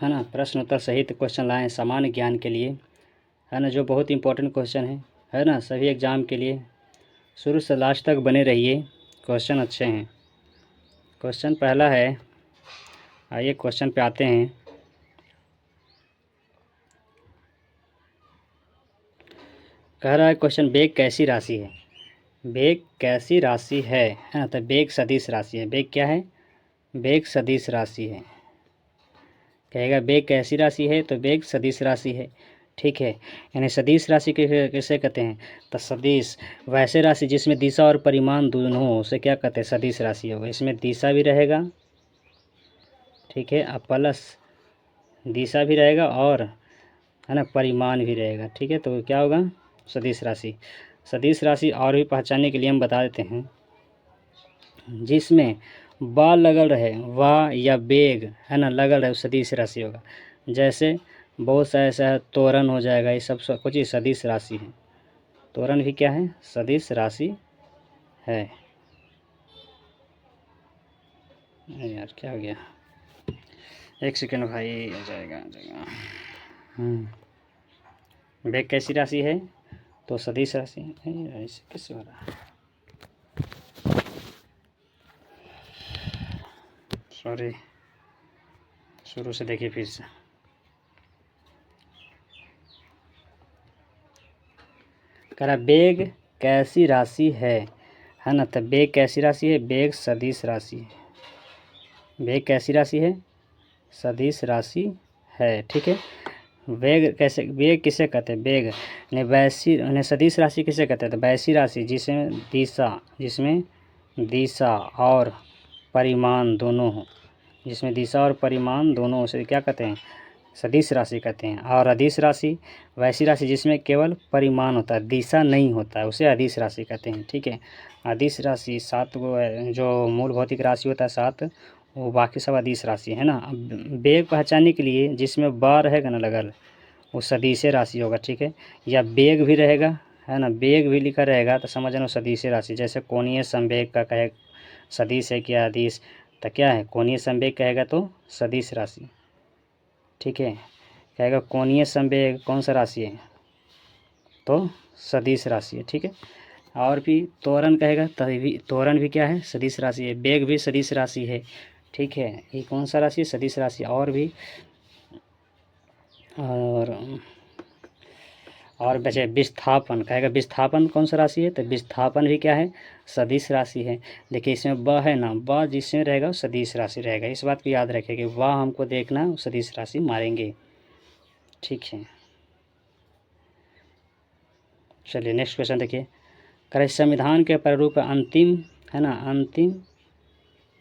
है ना, प्रश्न उत्तर सहित क्वेश्चन लाएँ सामान्य ज्ञान के लिए, है ना, जो बहुत इंपॉर्टेंट क्वेश्चन है ना, सभी एग्ज़ाम के लिए। शुरू से लास्ट तक बने रहिए, क्वेश्चन अच्छे हैं। क्वेश्चन पहला है, आइए क्वेश्चन पे आते हैं। कह रहा है क्वेश्चन, वेग कैसी राशि है? वेग कैसी राशि है ना, तो वेग सदिश राशि है। वेग क्या है? वेग सदिश राशि है। कहेगा वेग कैसी राशि है, तो वेग सदिश राशि है। ठीक है, यानी सदिश राशि किसे कहते हैं? तो सदिश वैसे राशि जिसमें दिशा और परिमाण दोनों हो, उसे क्या कहते हैं? सदिश राशि होगा। इसमें दिशा भी रहेगा, ठीक है, और प्लस दिशा भी रहेगा, और है ना परिमाण भी रहेगा। ठीक है, तो क्या होगा? सदिश राशि। सदिश राशि और भी पहचानने के लिए हम बता देते हैं, जिसमें बा लगल रहे, वा या बेग है ना लगल रहे, सदिश राशि होगा। जैसे बहुत सा ऐसा है, तोरण हो जाएगा, ये सब कुछ ही सदिश राशि है। तोरण भी क्या है? सदिश राशि है। यार क्या हो गया? एक सेकेंड भाई, आ जाएगा आ जाएगा। वेग कैसी राशि है? तो सदिश राशि है। ऐसे कैसे हो रहा है? सॉरी, शुरू से देखिए फिर से। कह रहा वेग कैसी राशि है ना, तो वेग कैसी राशि है? वेग सदिश राशि है। वेग कैसी राशि है? सदिश राशि है। ठीक है, वेग कैसे, वेग किसे कहते हैं? वेग ने वैसी ने सदिश राशि किसे कहते हैं? तो वैसी राशि जिसमें दिशा और परिमाण दोनों हो, जिसमें दिशा और परिमाण दोनों हो, उसे क्या कहते हैं? सदिश राशि कहते हैं। और अदिश राशि वैसी राशि जिसमें केवल परिमाण होता है, दिशा नहीं होता है, उसे अदिश राशि कहते हैं। ठीक है, अदिश राशि 7 गो है, जो मूल भौतिक राशि होता है 7, वो बाकी सब अदिश राशि है ना। अब वेग पहचानने के लिए जिसमें बा रहेगा ना लगल, वो सदिश राशि होगा। ठीक है, या वेग भी रहेगा, है ना, वेग भी लिखा रहेगा तो समझना सदिश राशि। जैसे कोणीय संवेग का कहे सदिश है क्या अदिश, तो क्या है? कोणीय संवेग कहेगा तो सदिश राशि। ठीक है, कहेगा कोणीय संवेग कौन सा राशि है, तो सदिश राशि है। ठीक है, और भी त्वरण कहेगा तभी, त्वरण भी क्या है? सदिश राशि है। वेग भी सदिश राशि है। ठीक है, ये कौन सा राशि है? सदिश राशि। और भी और बचे विस्थापन, कहेगा विस्थापन कौन सा राशि है? तो विस्थापन भी क्या है? सदिश राशि है। देखिए इसमें ब है ना, ब जिसमें रहेगा वो सदिश राशि रहेगा। इस बात को याद रखेंगे, वह हमको देखना सदिश राशि मारेंगे। ठीक है, चलिए नेक्स्ट क्वेश्चन देखिए। करें संविधान के प्रारूप अंतिम, है ना, अंतिम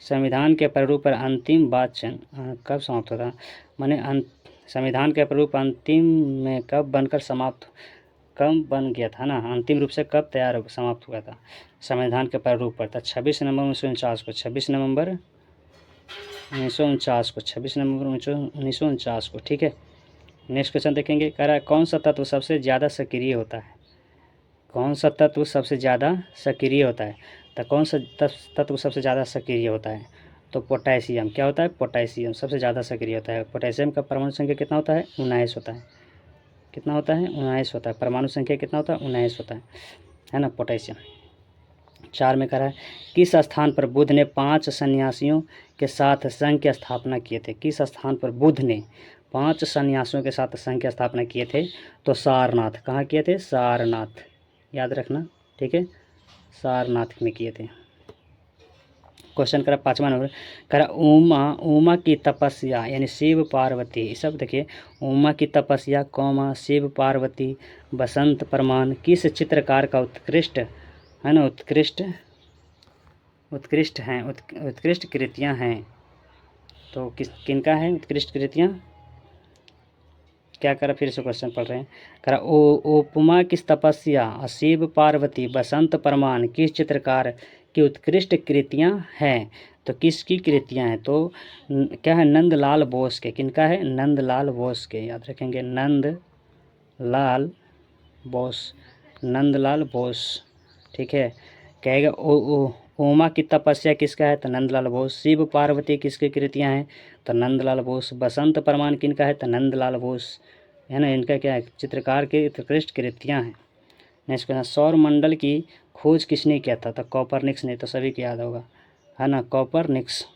संविधान के प्रारूप पर अंतिम वाचन कब समाप्त होता? माने संविधान के प्रारूप अंतिम में कब बनकर समाप्त, कब बन गया था ना, अंतिम रूप से कब तैयार हो समाप्त हुआ था संविधान के प्रारूप पर? था 26 नवंबर 1949 को, 26 नवंबर 1949 को, 26 नवंबर 1949 को। ठीक है, नेक्स्ट क्वेश्चन देखेंगे। कह रहा है कौन सा तत्व सबसे ज़्यादा सक्रिय होता है? कौन सा तत्व सबसे ज़्यादा सक्रिय होता है? तो कौन सा तत्व सबसे ज़्यादा सक्रिय होता है? तो पोटेशियम। क्या होता है? पोटेशियम सबसे ज़्यादा सक्रिय होता है। पोटेशियम का परमाणु संख्या कितना होता है? 19 होता है। कितना होता है? 19 होता है। परमाणु संख्या कितना होता है? 19 होता है ना पोटेशियम। 4 में कह रहा है किस स्थान पर बुद्ध ने 5 सन्यासियों के साथ संघ की स्थापना किए थे? किस स्थान पर बुद्ध ने 5 सन्यासियों के साथ संघ की स्थापना किए थे? तो सारनाथ। कहाँ किए थे? सारनाथ, याद रखना। ठीक है, सारनाथ में किए थे। क्वेश्चन करा 5वां नंबर, करा उमा की तपस्या यानी शिव पार्वती, सब देखिए, उमा की तपस्या कौमा शिव पार्वती बसंत प्रमाण किस चित्रकार का उत्कृष्ट, है ना, उत्कृष्ट हैं, उत्कृष्ट कृतियाँ हैं? तो किनका है उत्कृष्ट कृतियाँ? क्या करा, फिर से क्वेश्चन पढ़ रहे हैं। करा उपमा किस तपस्या, शिव पार्वती बसंत प्रमाण किस चित्रकार की उत्कृष्ट कृतियाँ हैं? तो किसकी कृतियाँ हैं? तो क्या है? नंदलाल बोस के। किनका है? नंदलाल बोस के, याद रखेंगे, नंदलाल बोस, नंदलाल बोस। ठीक है, कहेगा उमा की तपस्या किसका है? तो नंदलाल बोस। शिव पार्वती किसकी कृतियाँ हैं? तो नंदलाल बोस। बसंत प्रमाण किनका है? तो नंदलाल बोस, है ना। इनका क्या है? चित्रकार की उत्कृष्ट कृतियाँ हैं। नेक्स्ट क्वेश्चन, सौर मंडल की खोज किसने किया था? तो कॉपरनिक्स ने, तो सभी को याद होगा, है ना, कॉपरनिक्स।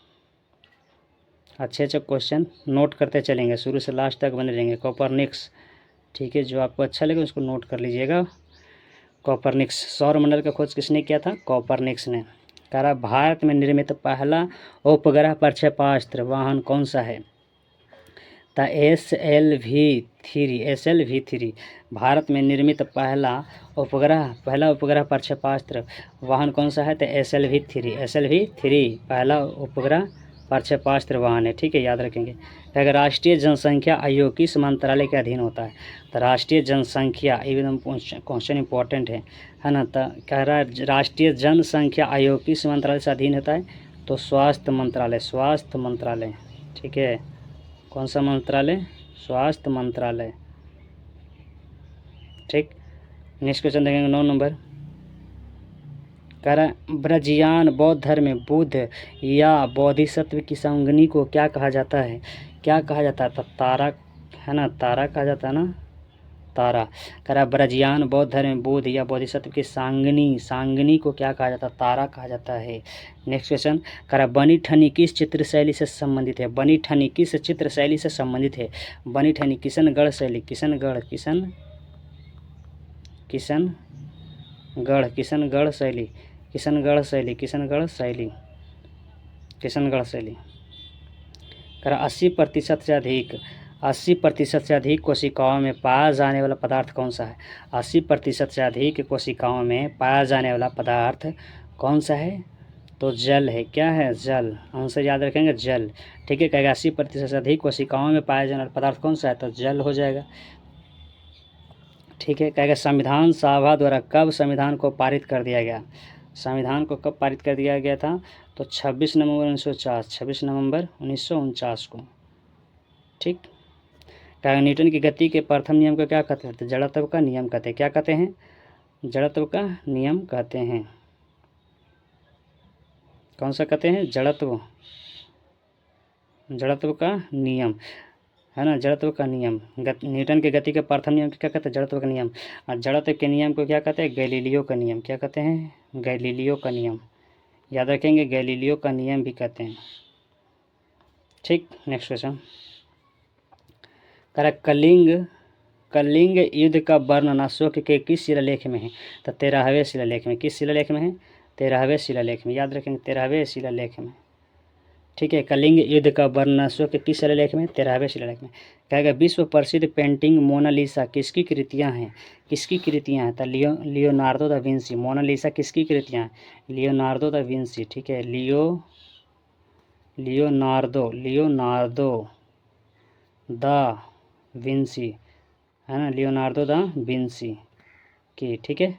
अच्छे अच्छे क्वेश्चन नोट करते चलेंगे, शुरू से लास्ट तक बने रहेंगे। कॉपरनिक्स, ठीक है, जो आपको अच्छा लगे उसको नोट कर लीजिएगा। कॉपरनिक्स। सौर मंडल का खोज किसने किया था? कॉपरनिक्स ने। कह रहा भारत में निर्मित पहला उपग्रह प्रक्षेपास्त्र वाहन कौन सा है? तो SLV-3 भारत में निर्मित पहला उपग्रह प्रक्षेपास्त्र वाहन कौन सा है? तो SLV-3 पहला उपग्रह प्रक्षेपास्त्र वाहन है, ठीक है, याद रखेंगे। अगर राष्ट्रीय जनसंख्या आयोग किस मंत्रालय के अधीन होता है? तो राष्ट्रीय जनसंख्या, एकदम क्वेश्चन इंपॉर्टेंट है ना। तो कह रहा है राष्ट्रीय जनसंख्या आयोग किस मंत्रालय से अधीन होता है? तो स्वास्थ्य मंत्रालय, ठीक है। कौन सा मंत्रालय? स्वास्थ्य मंत्रालय, ठीक। नेक्स्ट क्वेश्चन देखेंगे 9 नंबर। कह रहा ब्रजियान बौद्ध धर्म में बुद्ध या बोधिसत्व की संगनी को क्या कहा जाता है? क्या कहा जाता है? तो तारा, है ना, तारा कहा जाता है ना, तारा। कह रहा ब्रजियान बौद्ध धर्म में बुद्ध या बोधिसत्व की सांगनी को क्या कहा जाता है? तारा कहा जाता है। नेक्स्ट क्वेश्चन, कह रहा बनी ठनी किस चित्र शैली से संबंधित है? बनी ठनी किस चित्र शैली से संबंधित है? बनी ठनी किशनगढ़ शैली, किशनगढ़ शैली। कह रहा 80% से अधिक कोशिकाओं में पाया जाने वाला पदार्थ कौन सा है? 80% से अधिक कोशिकाओं में पाया जाने वाला पदार्थ कौन सा है? तो जल है। क्या है? जल। आंसर याद रखेंगे, जल, ठीक है। कहेगा 80% से अधिक कोशिकाओं में पाया जाने वाला पदार्थ कौन सा है? तो जल हो जाएगा, ठीक है। कहेगा संविधान सभा द्वारा कब संविधान को पारित कर दिया गया? संविधान को कब पारित कर दिया गया था? तो 26 नवंबर 1949 को, ठीक। कहेगा न्यूटन की गति के प्रथम नियम को क्या कहते हैं? तो जड़त्व का नियम कहते हैं। क्या कहते हैं? जड़त्व का नियम कहते हैं। कौन सा कहते हैं? जड़त्व का नियम, है ना, जड़त्व का नियम। न्यूटन के गति के प्रथम नियम को क्या कहते हैं? जड़त्व का नियम। और जड़त्व के नियम को क्या कहते हैं? गैलीलियो का नियम। क्या कहते हैं? गैलीलियो का नियम, याद रखेंगे, गैलीलियो का नियम भी कहते हैं, ठीक। नेक्स्ट क्वेश्चन, कह कलिंग युद्ध का वर्णन अशोक के किस शिलालेख में है? तो 13वें शिलालेख में। किस शिलालेख में है? 13वें शिलालेख में, याद रखेंगे, 13वें शिलालेख में, ठीक है। कलिंग युद्ध का वर्णन अशोक के किस शिलालेख में? 13वें शिलालेख में। कहेगा विश्व प्रसिद्ध पेंटिंग मोनालिसा किसकी कृतियाँ हैं? किसकी कृतियाँ हैं? तो लियोनार्डो दा विंसी। मोनालिसा किसकी कृतियाँ हैं? लियोनार्डो दा विंसी, ठीक है। लियोनार्डो दा विंसी, है ना, लियोनार्डो दा विंसी की, ठीक है।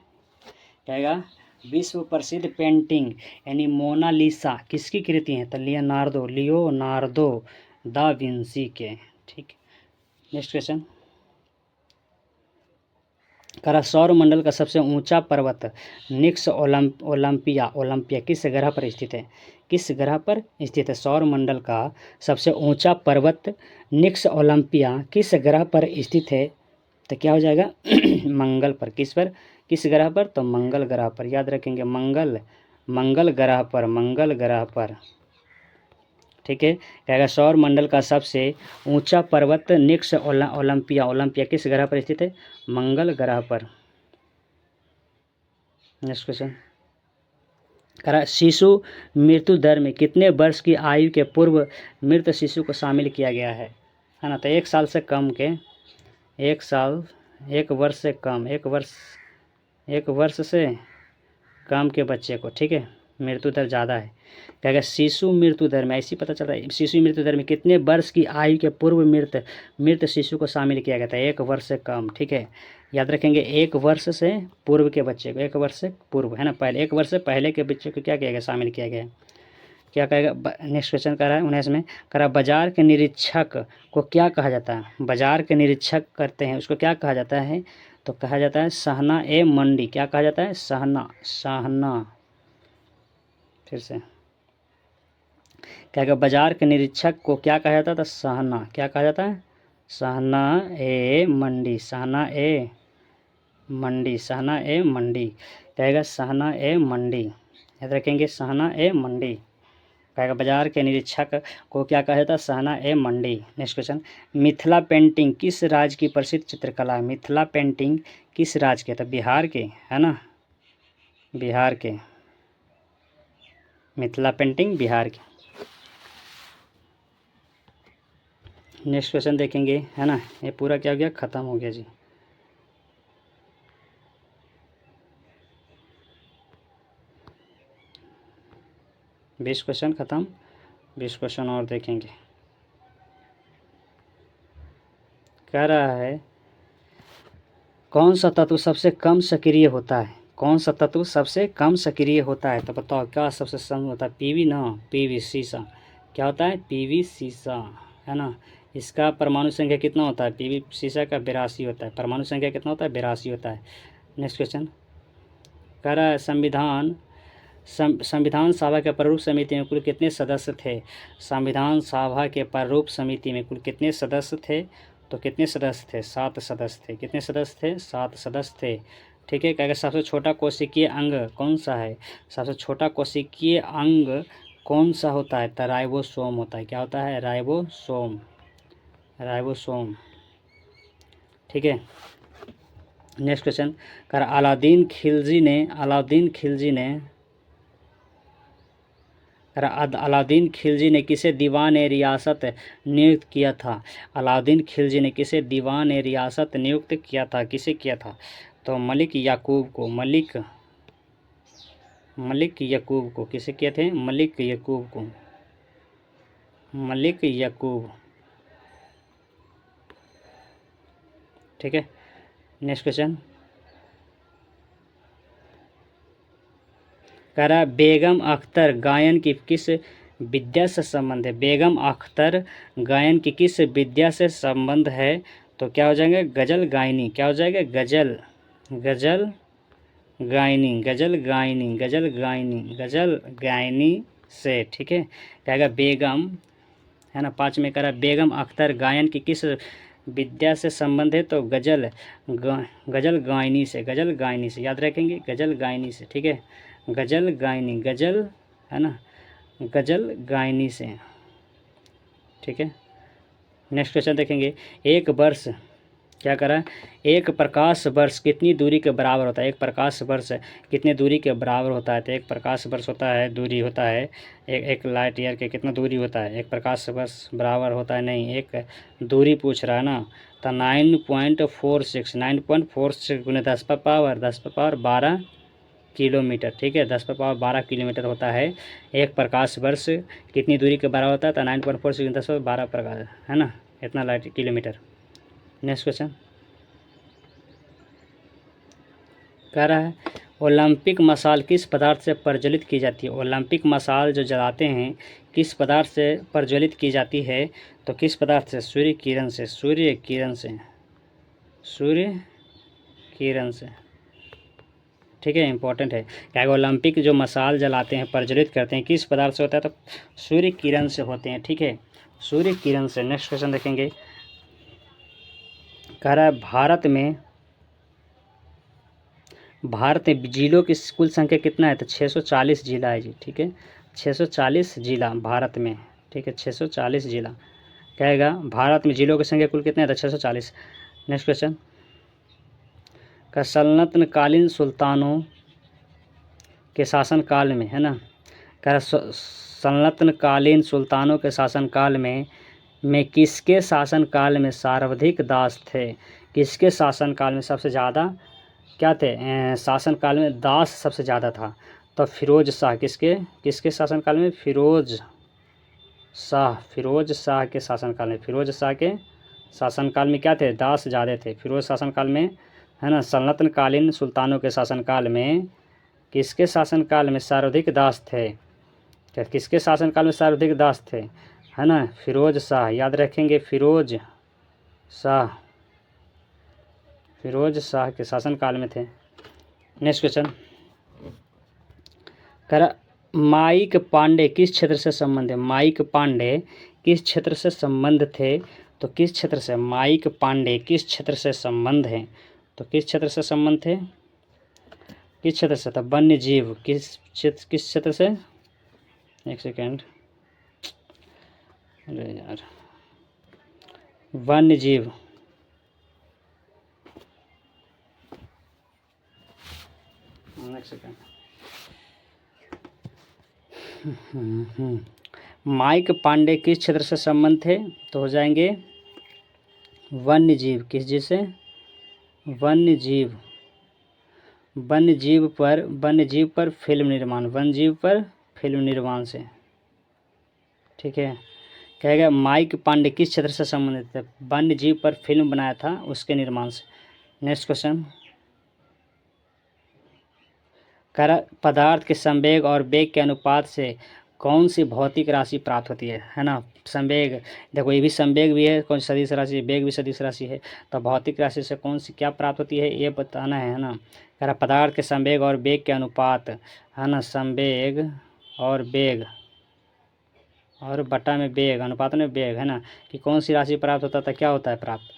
कहेगा विश्व प्रसिद्ध पेंटिंग यानी मोनालिसा किसकी कृति है? तो लियोनार्डो दा विंसी के, ठीक। नेक्स्ट क्वेश्चन, करा सौर मंडल का सबसे ऊंचा पर्वत निक्स ओलंपिया किस ग्रह पर स्थित है? किस ग्रह पर स्थित है? सौर मंडल का सबसे ऊंचा पर्वत निक्स ओलंपिया किस ग्रह पर स्थित है? तो क्या हो जाएगा? मंगल पर। किस पर? किस ग्रह पर? तो मंगल ग्रह पर, याद रखेंगे, मंगल ग्रह पर, ठीक है। कहेगा सौर मंडल का सबसे ऊंचा पर्वत निक्स ओलंपिया किस ग्रह पर स्थित है? मंगल ग्रह पर। नेक्स्ट क्वेश्चन, करा शिशु मृत्यु दर में कितने वर्ष की आयु के पूर्व मृत शिशु को शामिल किया गया है ना? तो 1 साल से कम के, 1 वर्ष से कम के बच्चे को, ठीक है, मृत्यु दर ज़्यादा है। कहेगा शिशु मृत्यु दर में, ऐसे ही पता चलता है, शिशु मृत्यु दर में कितने वर्ष की आयु के पूर्व मृत शिशु को शामिल किया गया था? 1 वर्ष से कम, ठीक है, याद रखेंगे, 1 वर्ष से पूर्व के बच्चे को, 1 वर्ष से पूर्व, है ना, पहले 1 वर्ष से पहले के बच्चे को क्या किया गया? शामिल किया गया। क्या कहेगा? नेक्स्ट क्वेश्चन कर रहा है 19 में, कह रहा बाजार के निरीक्षक को क्या कहा जाता है? बाजार के निरीक्षक करते हैं उसको क्या कहा जाता है? तो कहा जाता है सहना ए मंडी। क्या कहा जाता है? सहना, फिर से क्या कहा, बाजार के निरीक्षक को क्या कहा जाता था, सहना, क्या कहा जाता है, सहना ए मंडी, सहना ए मंडी, सहना ए मंडी, कहेगा सहना ए मंडी, याद रखेंगे, सहना ए मंडी। कहेगा बाजार के निरीक्षक को क्या कहा जाता है, सहना ए मंडी। नेक्स्ट क्वेश्चन, मिथिला पेंटिंग किस राज्य की प्रसिद्ध चित्रकला है, मिथिला पेंटिंग किस राज्य के, तो बिहार के, है ना, बिहार के, मिथिला पेंटिंग बिहार की। नेक्स्ट क्वेश्चन देखेंगे, है ना, ये पूरा क्या हो गया, ख़त्म हो गया जी। बीस क्वेश्चन ख़त्म, 20 क्वेश्चन और देखेंगे। कह रहा है कौन सा तत्व सबसे कम सक्रिय होता है, कौन सा तत्व सबसे कम सक्रिय होता है, तो बताओ क्या सबसे कम होता है, पीवी ना, पीवी सीसा, क्या होता है, पीवी सीसा, है ना। इसका परमाणु संख्या कितना होता है, पीवी सीसा का 82 होता है, परमाणु संख्या कितना होता है, 82 होता है। नेक्स्ट क्वेश्चन कह रहा है संविधान सभा के प्रारूप समिति में कुल कितने सदस्य थे, संविधान सभा के प्रारूप समिति में कुल कितने सदस्य थे, तो कितने सदस्य थे, 7 सदस्य थे, कितने सदस्य थे, 7 सदस्य थे। ठीक है, कहेगा सबसे छोटा कोशिकीय अंग कौन सा है, सबसे छोटा कोशिकीय अंग कौन सा होता है, तो राइबोसोम होता है, क्या होता है, राइबोसोम, राइबोसोम। ठीक है, नेक्स्ट क्वेश्चन कर अलाउद्दीन खिलजी ने किसे दीवान ए रियासत नियुक्त किया था, अलाउद्दीन खिलजी ने किसे दीवान ए रियासत नियुक्त किया था, किसे किया था, तो मलिक याकूब को, मलिक याकूब को, किसे किए थे, मलिक याकूब को, मलिक याकूब। ठीक है, नेक्स्ट क्वेश्चन कह रहा है बेगम अख्तर गायन की किस विद्या से संबंध है, बेगम अख्तर गायन की किस विद्या से संबंध है, तो क्या हो जाएंगे, गजल गायनी, क्या हो जाएगा, गजल गायनी से। ठीक है, कहेगा बेगम, है ना, 5 में कह रहा बेगम अख्तर गायन की किस विद्या से संबंध है, तो गजल गायनी से, याद रखेंगे, गजल गायनी से। ठीक है, गजल गायनी, गजल, है ना, गजल गायनी से। ठीक है, नेक्स्ट क्वेश्चन देखेंगे, एक वर्ष क्या करा, एक प्रकाश वर्ष कितनी दूरी के बराबर होता है, एक प्रकाश वर्ष कितनी दूरी के बराबर होता है, तो एक प्रकाश वर्ष होता है, दूरी होता है, एक लाइट ईयर के कितना दूरी होता है, एक प्रकाश वर्ष बराबर होता है, नहीं, एक दूरी पूछ रहा है ना, तो 9.46 गुने 10⁻12 किलोमीटर। ठीक है, 10⁻12 किलोमीटर होता है एक प्रकाश वर्ष, कितनी दूरी के बराबर होता है, तो 9.46 10⁻12 प्रकाश, है ना, इतना लाइट किलोमीटर। नेक्स्ट क्वेश्चन कह रहा है ओलंपिक मशाल किस पदार्थ से प्रज्वलित की जाती है, ओलंपिक मशाल जो जलाते हैं किस पदार्थ से प्रज्वलित की जाती है, तो किस पदार्थ से, सूर्य किरण से। ठीक है, इंपॉर्टेंट है, क्या ओलंपिक जो मशाल जलाते हैं, प्रज्वलित करते हैं, किस पदार्थ से होता है, तो सूर्य किरण से होते हैं। ठीक है, सूर्य किरण से। नेक्स्ट क्वेश्चन देखेंगे, कह रहा है भारत में जिलों की कुल संख्या कितना है, तो 640 जिला है जी। ठीक है, 640 जिला भारत में। ठीक है, 640 जिला। कहेगा भारत में जिलों की संख्या कुल कितना है, तो 640। नेक्स्ट क्वेश्चन का सल्तनतकालीन सुल्तानों के शासनकाल में, है ना, कह सल्तनतकालीन सुल्तानों के शासनकाल में किसके शासनकाल में सर्वाधिक दास थे, किसके शासनकाल में सबसे ज़्यादा क्या थे, शासनकाल में दास सबसे ज़्यादा था, तो फिरोज शाह, किसके शासनकाल में, फिरोज शाह के शासनकाल में, फिरोज शाह के शासनकाल में क्या थे, दास ज़्यादा थे, फिरोज शासनकाल में, है ना। सल्तनतकालीन सुल्तानों के शासनकाल में किसके शासनकाल में सर्वाधिक दास थे, क्या किसके शासनकाल में सर्वाधिक दास थे, है ना, फिरोज शाह, याद रखेंगे, फिरोज शाह के शासनकाल में थे। नेक्स्ट क्वेश्चन कर माइक पांडे किस क्षेत्र से संबंध है? माइक पांडे किस क्षेत्र से संबंध थे? तो किस क्षेत्र से? माइक पांडे किस क्षेत्र से संबंध है? तो किस क्षेत्र से संबंध थे? किस क्षेत्र से था? वन्य जीव किस क्षेत्र से? एक सेकेंड, अरे यार, वन्य जीव, एक सेकेंड, माइक पांडे किस क्षेत्र से संबंध थे? तो हो जाएंगे वन्य जीव। किस जीव से? वन्य जीव। वन्य जीव पर फिल्म निर्माण, वन्य जीव पर फिल्म निर्माण से। ठीक है, कहेगा माइक पांडे किस क्षेत्र से संबंधित है? वन्य जीव पर फिल्म बनाया था, उसके निर्माण से। नेक्स्ट क्वेश्चन, पदार्थ के संवेग और वेग के अनुपात से कौन सी भौतिक राशि प्राप्त होती है ना? संवेग, देखो ये भी संवेग भी है, कौन सदिश राशि, वेग भी सदिश राशि है, तो भौतिक राशि से कौन सी क्या प्राप्त होती है ये बताना है ना। कह रहा पदार्थ के संवेग और वेग के अनुपात, है ना, संवेग और वेग और बटा में वेग, अनुपात में वेग, है ना, कि कौन सी राशि प्राप्त होता था, क्या होता है प्राप्त?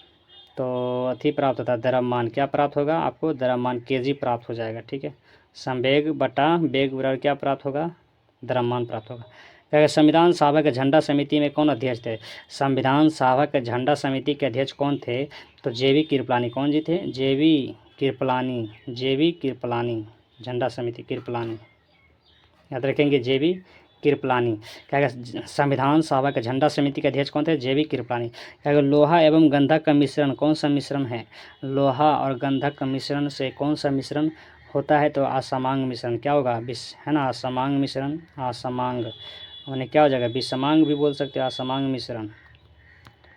तो अति प्राप्त होता है द्रव्यमान। क्या प्राप्त होगा आपको? द्रव्यमान, केजी प्राप्त हो जाएगा। ठीक है, संवेग बटा वेग बराबर क्या प्राप्त होगा? द्रव्यमान प्राप्त होगा। क्या संविधान सभा के झंडा समिति में कौन अध्यक्ष थे? संविधान सभा के झंडा समिति के अध्यक्ष कौन थे? तो जेवी कृपलानी। कौन जी थे? जेवी कृपलानी। जेवी कृपलानी, झंडा समिति कृपलानी, याद रखेंगे, जेवी कृपलानी। क्या संविधान सभा के झंडा समिति के अध्यक्ष कौन थे? जेवी कृपलानी। क्या लोहा एवं गंधक का मिश्रण कौन सा मिश्रण है? लोहा और गंधक का मिश्रण से कौन सा मिश्रण होता है? तो असमांग मिश्रण। क्या होगा? है ना, असमांग मिश्रण। असमांग मैंने क्या हो जाएगा? विषमांग भी बोल सकते हो, असमांग मिश्रण,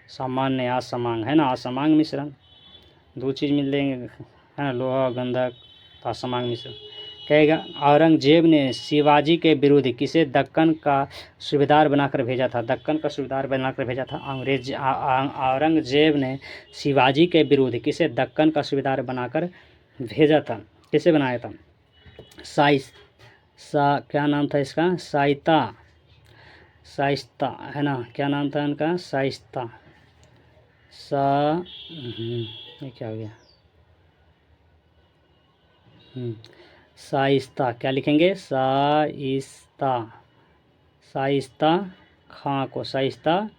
सामान्य असमांग, है ना, असमांग मिश्रण। दो चीज़ मिल लेंगे, है ना, लोहा और गंधक, तो असमांग मिश्रण। कहेगा औरंगजेब ने शिवाजी के विरुद्ध किसे दक्कन का सूबेदार बनाकर भेजा था? दक्कन का सूबेदार बनाकर भेजा था औरंगजेब ने शिवाजी के विरुद्ध किसे दक्कन का सूबेदार बनाकर भेजा था? किसे बनाया था? क्या नाम था इसका? शाइस्ता, है ना, क्या नाम था इनका? शाइस्ता। ये क्या हो गया? शाइस्ता, क्या लिखेंगे? शाइस्ता, शाइस्ता खां को, शाइस्ता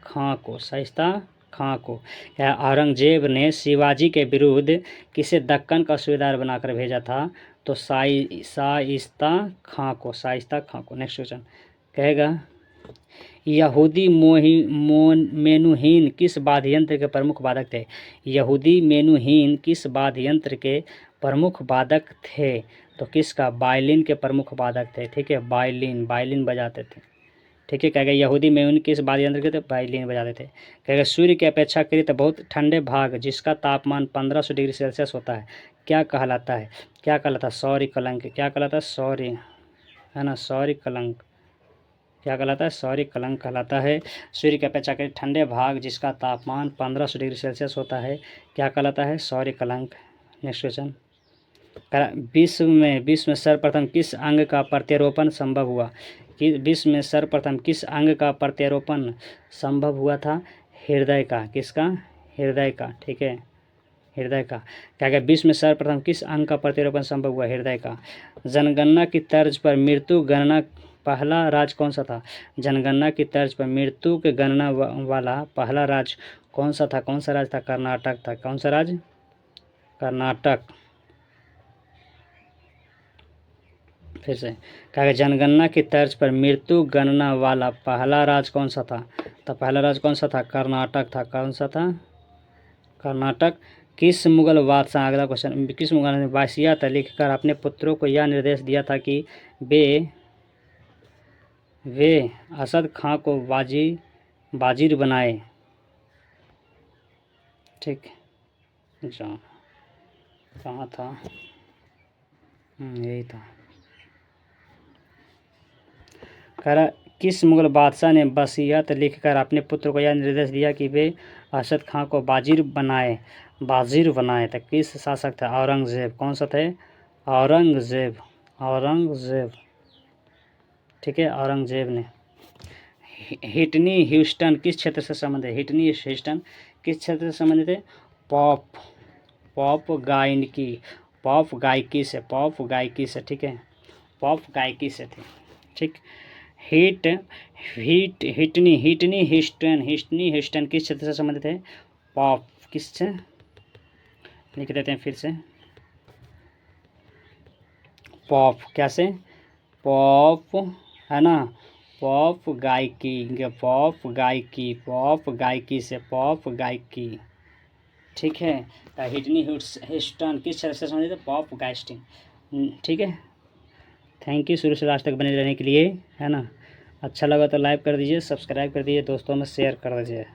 खां को, शाइस्ता खां को। औरंगजेब ने शिवाजी के विरुद्ध किसे दक्कन का सूबेदार बनाकर भेजा था? तो शाइस्ता खां को, शाइस्ता खां को। नेक्स्ट क्वेश्चन, कहेगा यहूदी मेनुहीन किस वाद्य यंत्र के प्रमुख वादक थे? यहूदी मेनुहीन किस वाद्य यंत्र के प्रमुख वादक थे? तो किसका? वायलिन के प्रमुख वादक थे। ठीक है, वायलिन बजाते थे। ठीक है, कहेगा यहूदी मेनुहीन किस वाद्य यंत्र के थे? वायलिन बजाते थे। कहेगा सूर्य के अपेक्षाकृत बहुत ठंडे भाग जिसका तापमान 1500 डिग्री सेल्सियस होता है, क्या कहलाता है? क्या कहलाता है? सौर्य कलंक। क्या कहलाता है? सौर्य, है ना, सौर्य कलंक। क्या कहलाता है? सौर्य कलंक कहलाता है। सूर्य के अपेक्षाकृत ठंडे भाग जिसका तापमान 1500 डिग्री सेल्सियस होता है, क्या कहलाता है? सौर्य कलंक। नेक्स्ट क्वेश्चन, विश्व में सर्वप्रथम किस अंग का प्रत्यारोपण संभव हुआ? कि विश्व में सर्वप्रथम किस अंग का प्रत्यारोपण संभव हुआ था? हृदय का। किसका? हृदय का। ठीक है, हृदय का। क्या क्या विश्व में सर्वप्रथम किस अंग का प्रत्यारोपण संभव हुआ? हृदय का। जनगणना की तर्ज पर मृत्यु गणना पहला राज्य कौन सा था? जनगणना की तर्ज पर मृत्यु के गणना वाला पहला राज्य कौन सा था? कौन सा राज्य था? कर्नाटक था। कौन सा राज्य? कर्नाटक। फिर से कहा, जनगणना की तर्ज पर मृत्यु गणना वाला पहला राज्य कौन सा था? तो पहला राज्य कौन सा था? कर्नाटक था। कौन सा था? कर्नाटक। किस मुगल बादशाह, अगला क्वेश्चन, किस मुगल ने वासियत लिखकर अपने पुत्रों को यह निर्देश दिया था कि वे असद खां को वाजिर बनाए? ठीक, कहाँ था? यही था। कह किस मुगल बादशाह ने वसीयत लिखकर अपने पुत्र को यह निर्देश दिया कि वे असद खां को वाजिर बनाए? तो किस शासक था? औरंगजेब। कौन सा थे? औरंगजेब। ठीक है, औरंगजेब ने। हिटनी ह्यूस्टन किस क्षेत्र से संबंधित है? हिटनी ह्यूस्टन किस क्षेत्र से संबंधित है? पॉप पॉप गायकी पॉप गायकी से, पॉप गायकी से, ठीक है, पॉप गायकी से थे, ठीक। हिटनी हिटनी ह्यूस्टन किस क्षेत्र से संबंधित है? पॉप, किससे? लिख देते हैं फिर से, पॉप, कैसे? पॉप, है ना, पॉप गायकी, पॉप गायकी, पॉप गायकी से, पॉप गायकी, ठीक है। हिटनी ह्यूस्टन किस क्षेत्र से संबंधित है? पॉप गायस्टिंग, ठीक है। थैंक यू शुरू से लास्ट तक बने रहने के लिए, है ना। अच्छा लगा तो लाइक कर दीजिए, सब्सक्राइब कर दीजिए, दोस्तों में शेयर कर दीजिए।